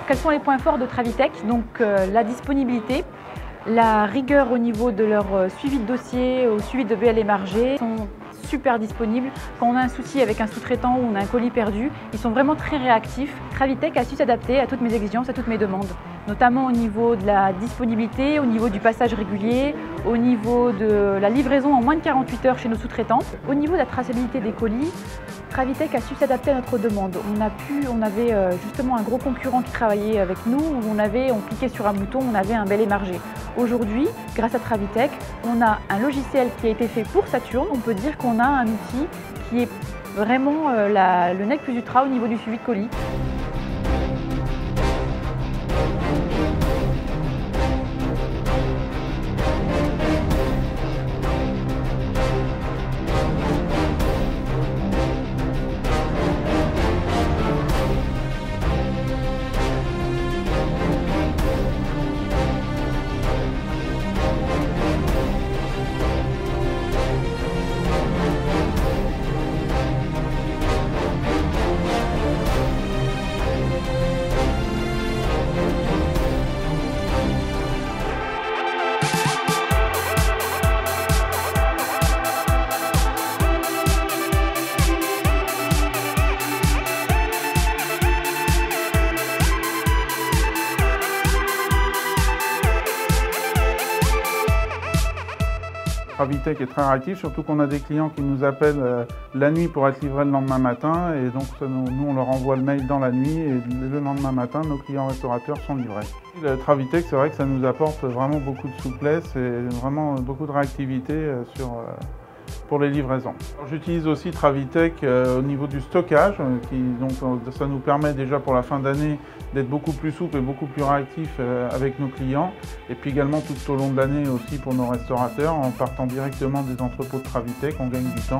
Alors, quels sont les points forts de Travitech? Donc, la disponibilité, la rigueur au niveau de leur suivi de dossier, au suivi de VL émargé, sont super disponibles. Quand on a un souci avec un sous-traitant ou on a un colis perdu, ils sont vraiment très réactifs. Travitech a su s'adapter à toutes mes exigences, à toutes mes demandes, notamment au niveau de la disponibilité, au niveau du passage régulier, au niveau de la livraison en moins de 48 heures chez nos sous-traitants. Au niveau de la traçabilité des colis, Travitech a su s'adapter à notre demande. On avait justement un gros concurrent qui travaillait avec nous, où on cliquait sur un bouton, on avait un bel émargé. Aujourd'hui, grâce à Travitech, on a un logiciel qui a été fait pour Saturn. On peut dire qu'on a un outil qui est vraiment le nec plus ultra au niveau du suivi de colis. Travitech est très réactif, surtout qu'on a des clients qui nous appellent la nuit pour être livrés le lendemain matin, et donc nous on leur envoie le mail dans la nuit et le lendemain matin nos clients restaurateurs sont livrés. Le Travitech, c'est vrai que ça nous apporte vraiment beaucoup de souplesse et vraiment beaucoup de réactivité pour les livraisons. J'utilise aussi Travitech au niveau du stockage, ça nous permet déjà pour la fin d'année d'être beaucoup plus souple et beaucoup plus réactif avec nos clients, et puis également tout au long de l'année aussi pour nos restaurateurs. En partant directement des entrepôts de Travitech, on gagne du temps.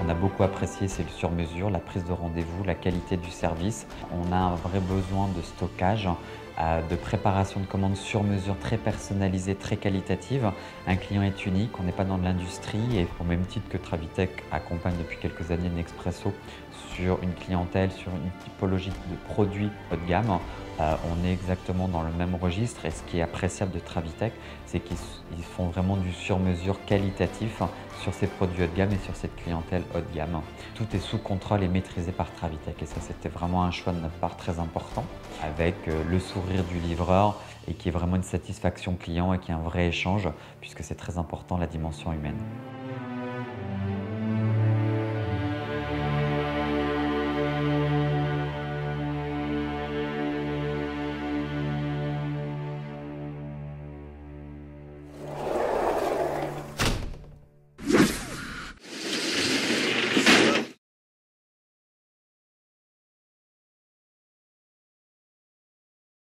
On a beaucoup apprécié, c'est le sur-mesure, la prise de rendez-vous, la qualité du service. On a un vrai besoin de stockage, de préparation de commandes sur mesure très personnalisée, très qualitative. Un client est unique, on n'est pas dans de l'industrie, et au même titre que Travitech accompagne depuis quelques années Nespresso sur une clientèle, sur une typologie de produits haut de gamme, on est exactement dans le même registre. Et ce qui est appréciable de Travitech, c'est qu'ils font vraiment du sur-mesure qualitatif sur ces produits haut de gamme et sur cette clientèle haut de gamme. Tout est sous contrôle et maîtrisé par Travitech, et ça c'était vraiment un choix de notre part très important, avec le sourire du livreur et qui est vraiment une satisfaction client et qui est un vrai échange, puisque c'est très important la dimension humaine.